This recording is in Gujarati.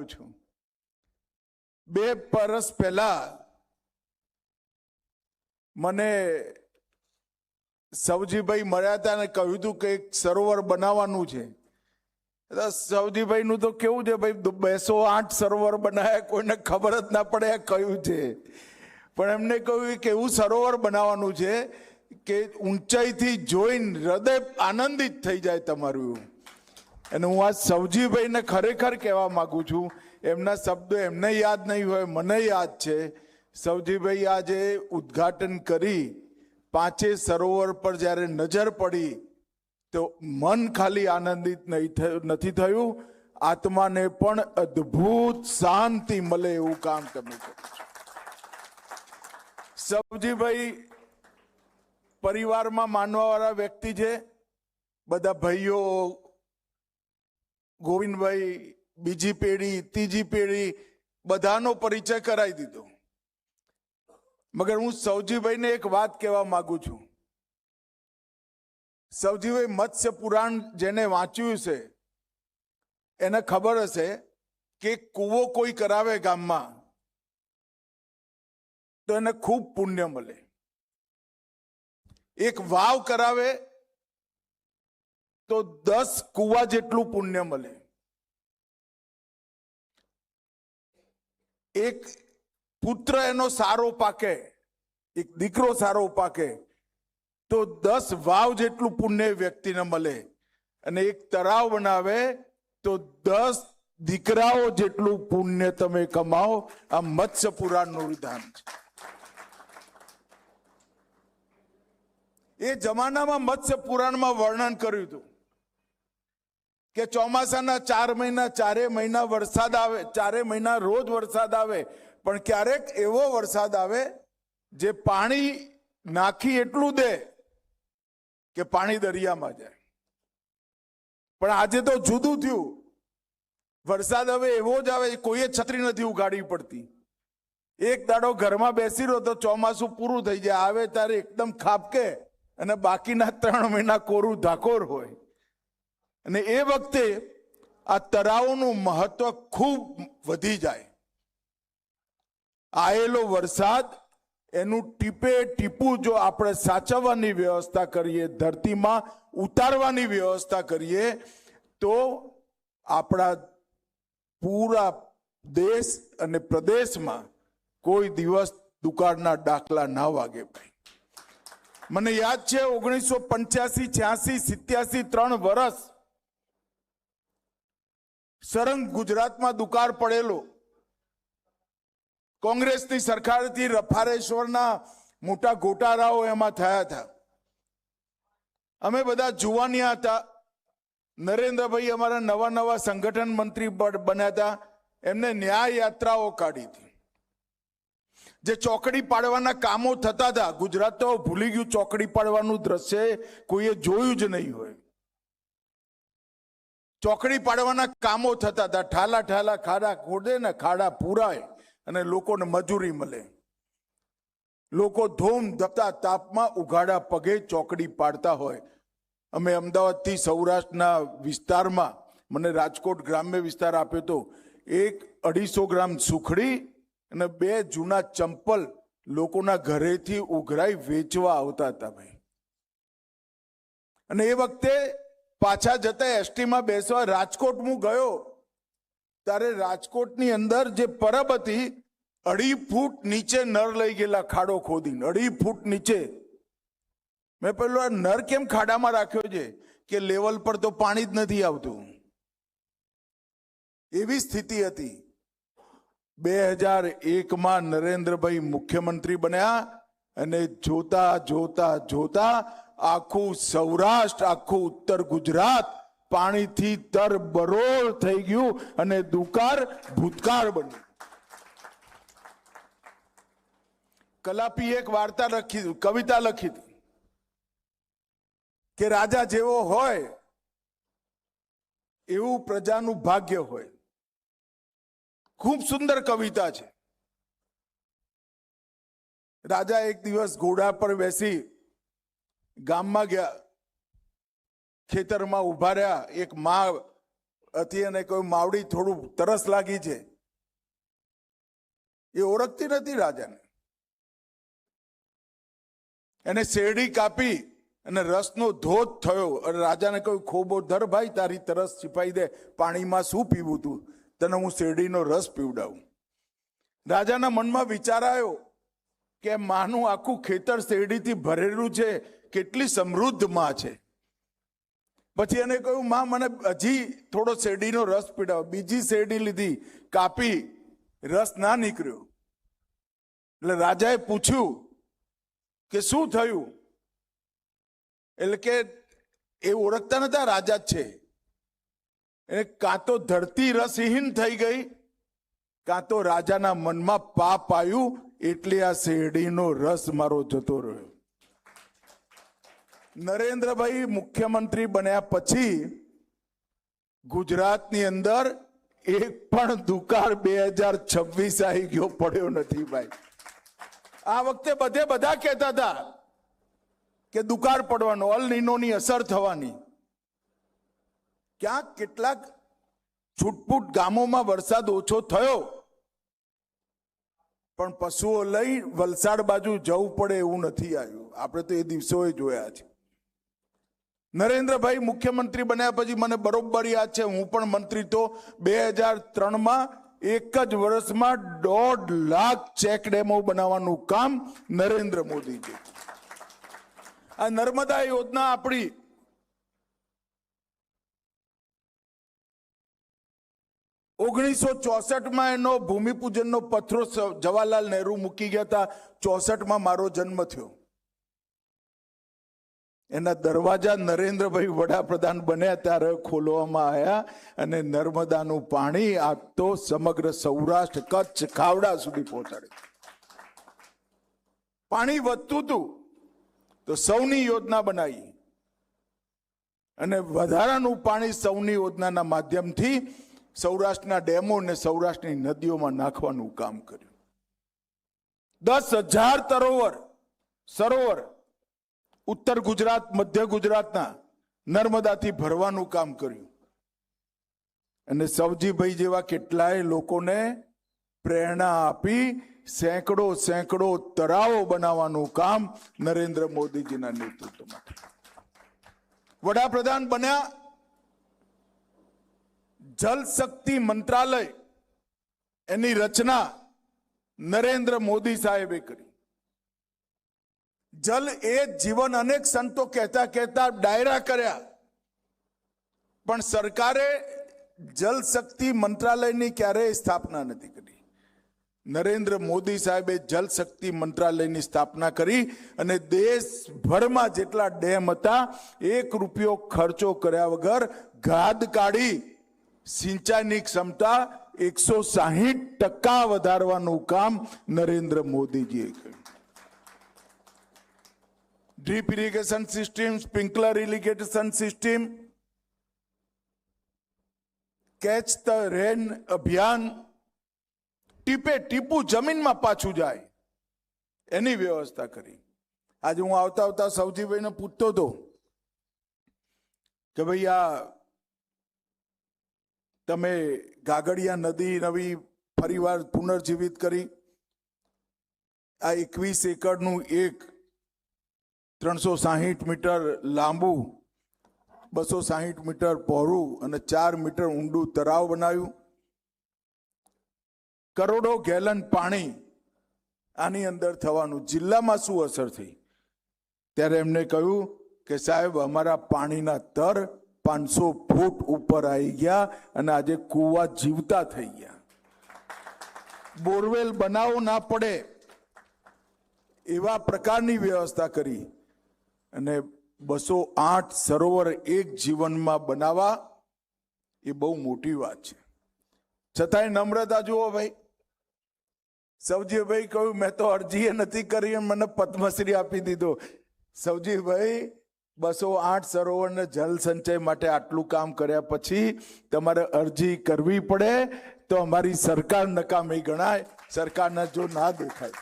છું 2 વર્ષ પહેલા મને સવજીભાઈ મળ્યા હતા અને કહ્યું હતું કે એક સરોવર બનાવવાનું છે. સવજીભાઈ નું તો કેવું છે ભાઈ, 208 સરોવર બનાવ્યા, કોઈને ખબર જ ના પડે આ કયું છે. પણ એમને કહ્યું કે એવું સરોવર બનાવવાનું છે કે ઊંચાઈથી જોઈને હૃદય આનંદિત થઈ જાય તમારું. અને હું આ સવજીભાઈને ખરેખર કહેવા માંગુ છું, એમના શબ્દો એમને યાદ નહીં હોય, મને યાદ છે. સવજીભાઈ આજે ઉદ્ઘાટન કરી 5 સરોવર પર જ્યારે નજર પડી તો મન ખાલી આનંદિત નથી થયું, આત્માને પણ અદ્ભુત શાંતિ મળે એવું કામ તમે કર્યું. સવજીભાઈ પરિવારમાં માનવાવાળા વ્યક્તિ છે. બધા ભાઈઓ, ગોવિંદભાઈ, બીજી પેઢી, ત્રીજી પેઢી, બધાનો પરિચય કરાવી દીધો. મગર હું સવજીભાઈને એક વાત કહેવા માંગુ છું. સવજીભાઈ મત્સ્ય પુરાણ જેને વાંચ્યું છે એને ખબર હશે કે કૂવો કોઈ કરાવે ગામમાં તો એને ખૂબ પુણ્ય મળે. એક વાવ કરાવે તો 10 કૂવા જેટલું પુણ્ય મળે. એક પુત્ર એનો સારો પાકે, એક દીકરો સારો પાકે તો 10 વાવ જેટલું પુણ્ય વ્યક્તિને મળે. અને એક તળાવ બનાવે તો 10 દીકરાઓ જેટલું પુણ્ય તમે કમાઓ. આ મત્સ્ય પુરાણનું વિધાન છે. એ જમાનામાં મત્સ્ય પુરાણમાં વર્ણન કર્યું હતું કે ચોમાસાના 4 મહિના 4 મહિના વરસાદ આવે, 4 મહિના રોજ વરસાદ આવે, પણ ક્યારેક એવો વરસાદ આવે જે પાણી નાખી એટલું દે કે પાણી દરિયામાં જાય. પણ આજે તો જુદું થયું. વરસાદ હવે એવો જ આવે, કોઈએ છત્રી નથી ઉગાડવી પડતી. એક દાડો ઘરમાં બેસી રહ્યો તો ચોમાસું પૂરું થઈ જાય, આવે ત્યારે એકદમ ખાબકે અને બાકીના 3 મહિના કોરું ધાકોર હોય. અને એ વખતે આ તળાવનું મહત્વ ખૂબ વધી જાય. આયેલો વરસાદ એનું ટીપે ટીપું જો આપણે સાચવવાની વ્યવસ્થા કરીએ, ધરતીમાં ઉતારવાની વ્યવસ્થા કરીએ તો આપણા પૂરા દેશ અને પ્રદેશમાં કોઈ દિવસ દુકાળના ડાકલા ના વાગે. ભાઈ મને યાદ છે 1985, 86, 87 3 વર્ષ સરંગ ગુજરાતમાં દુકાળ પડેલો. કોંગ્રેસની સરકારથી રફારેશ્વરના મોટા ગોટાળાઓ એમાં થયા હતા. અમે બધા જુવાનિયા હતા. નરેન્દ્રભાઈ અમારા નવા સંગઠન મંત્રી બન્યા હતા. એમને ન્યાય યાત્રાઓ કાઢી હતી. જે ચોકડી પાડવાના કામો થતા હતા, ગુજરાત તો ભૂલી ગયું ચોકડી પાડવાનું દ્રશ્ય કોઈએ જોયું જ નહીં હોય. ચોકડી પાડવાના કામો થતા હતા. ઠાલા ઠાલા ખાડા ખોદે ને ખાડા પૂરાય અને લોકોને મજૂરી મળે. લોકો ધૂમ ધપતા તાપમાં ઉઘાડા પગે ચોકડી પાડતા હોય. અમે અમદાવાદથી સૌરાષ્ટ્રના વિસ્તારમાં, મને રાજકોટ ગ્રામ્ય વિસ્તાર આપ્યો તો, 1-250 ગ્રામ સુખડી અને 2 જૂના ચંપલ લોકોના ઘરેથી ઉઘરાઈ વેચવા આવતા હતા. ભાઈ અને એ વખતે પાછા જતા એસટીમાં બેસવા રાજકોટ હું ગયો ત્યારે રાજકોટની અંદર જે પરબ હતી 2.5 ફૂટ નીચે નર લઈ ગયેલા, ખાડો ખોદીને 2.5 ફૂટ નીચે. મેં પેલો આ નર કેમ ખાડામાં રાખ્યો છે કે લેવલ પર તો પાણી જ નથી આવતું. એવી સ્થિતિ હતી. 2001માં નરેન્દ્રભાઈ મુખ્યમંત્રી બન્યા અને જોતા જોતા જોતા આખું સૌરાષ્ટ્ર, આખું ઉત્તર ગુજરાત પાણીથી તરબરોળ થઈ ગયું અને દુકાળ ભૂતકાળ બન્યું. કલાપી એક વાર્તા લખી, કવિતા લખી હતી કે રાજા જેવો હોય એવું પ્રજાનું ભાગ્ય હોય. ખૂબ સુંદર કવિતા છે. રાજા એક દિવસ ઘોડા પર બેસી ગામમાં ગયા. ખેતરમાં ઉભા રહ્યા. એક માં હતી અને કોઈ માવડી થોડું તરસ લાગી છે, એ ઓળખતી નથી રાજાને. એને શેરડી કાપી અને રસનો ધોધ થયો અને રાજાને કહ્યું, ખોબો ધર ભાઈ, તારી તરસ છીપાઈ દે, પાણીમાં શું પીવું તું, તને હું શેરડીનો રસ પીવડાવું. રાજાના મનમાં વિચાર આવ્યો કે માનું આખું ખેતર શેરડીથી ભરેલું છે, કેટલી સમૃદ્ધ માં છે. પછી એને કહ્યું, માં મને હજી થોડો શેરડીનો રસ પીવડાવો. બીજી શેરડી લીધી, કાપી, રસ ના નીકળ્યો. એટલે રાજાએ પૂછ્યું કે શું થયું? એટલે કે એ ઓળખતા નતા રાજા જ છે. એને કાં તો ધરતી રસહીન થઈ ગઈ, કાં તો રાજાના મનમાં પાપ આવ્યું, એટલે આ શેરડીનો રસ મારો જતો રહ્યો. નરેન્દ્રભાઈ મુખ્યમંત્રી બન્યા પછી ગુજરાતની અંદર એક પણ દુકાળ 2026 આવી ગયો પડ્યો નથી ભાઈ. આ વખતે બધા કહેતા હતા કે દુકાળ પડવાનો, અલ નીનોની અસર થવાની. ક્યાંક કેટલાક છૂટપૂટ ગામોમાં વરસાદ ઓછો થયો, પણ પશુઓ લઈ વલસાડ બાજુ જવું પડે એવું નથી આવ્યું. આપણે તો એ દિવસોએ જોયા છે. નરેન્દ્રભાઈ મુખ્યમંત્રી બન્યા પછી મને બરોબર યાદ છે, હું પણ મંત્રી તો 2003માં એક જ વર્ષમાં 1.5 લાખ ચેક ડેમો બનાવવાનું કામ નરેન્દ્ર મોદીજી. આ નર્મદા યોજના આપણી 1964માં એનો ભૂમિપૂજનનો પથરો જવાહરલાલ નહેરુ મૂકી ગયા હતા. 64માં મારો જન્મ થયો. એના દરવાજા નરેન્દ્રભાઈ વડાપ્રધાન બન્યા ત્યારે ખોલવામાં આવ્યા અને નર્મદાનું પાણી આ તો સમગ્ર સૌરાષ્ટ્ર, કચ્છ, ખાવડા સુધી પહોંચાડે. પાણી વધતું હતું તો સૌની યોજના બનાવી અને વધારાનું પાણી સૌની યોજનાના માધ્યમથી સૌરાષ્ટ્રના ડેમો અને સૌરાષ્ટ્રની નદીઓમાં નાખવાનું કામ કર્યું. 10,000 સરોવર ઉત્તર ગુજરાત, મધ્ય ગુજરાતના નર્મદાથી ભરવાનું કામ કર્યું. અને સવજીભાઈ જેવા કેટલાય લોકોને પ્રેરણા આપી સેંકડો તળાવો બનાવવાનું કામ નરેન્દ્ર મોદીજીના નેતૃત્વમાં. વડાપ્રધાન બન્યા, જલ શક્તિ મંત્રાલય એની રચના નરેન્દ્ર મોદી સાહેબે કરી. જલ એ જીવન, અનેક સંતો કહેતા ડાયરા કર્યા, પણ સરકારે જલ શક્તિ મંત્રાલયની ક્યારેય સ્થાપના નથી કરી. નરેન્દ્ર મોદી સાહેબે જલ શક્તિ મંત્રાલયની સ્થાપના કરી અને દેશભરમાં જેટલા ડેમ હતા 1 રૂપિયો ખર્ચો કર્યા વગર ગાદ કાઢી સિંચાઈની ક્ષમતા 160% વધારવાનું કામ નરેન્દ્ર મોદીજીએ કર્યું. Drip irrigation system, sprinkler irrigation system, catch the rain અભિયાન, ટીપે ટીપું જમીનમાં પાછું જાય એની વ્યવસ્થા કરી. આજે હું આવતા સવજીભાઈને પૂછતો હતો કે ભાઈ આ તમે ગાગડિયા નદી નવી ફરીવાર પુનર્જીવિત કરી, આ 21 એકરનું એક 360 મીટર લાંબુ, 260 મીટર પહોળું અને 4 મીટર ઊંડું તળાવ બનાવ્યું. કરોડો ગેલન પાણી આની અંદર થવાનું. જિલ્લામાં શું અસર થઈ? ત્યારે એમને કહ્યું કે સાહેબ, અમારા પાણીના તર 500 ફૂટ ઉપર આવી ગયા અને આજે કૂવા જીવતા થઈ ગયા. બોરવેલ બનાવવો ના પડે એવા પ્રકારની વ્યવસ્થા કરી અને 208 સરોવર એક જીવનમાં બનાવવા એ બહુ મોટી વાત છે. છતાંય નમ્રતા જુઓ ભાઈ. સવજીભાઈ કહ્યું, મેં તો અરજી નથી કરી, મને પદ્મશ્રી આપી દીધો. સવજીભાઈ 208 સરોવરને જલ સંચય માટે આટલું કામ કર્યા પછી તમારે અરજી કરવી પડે તો અમારી સરકાર નકામી ગણાય. સરકારને જો ના દેખાય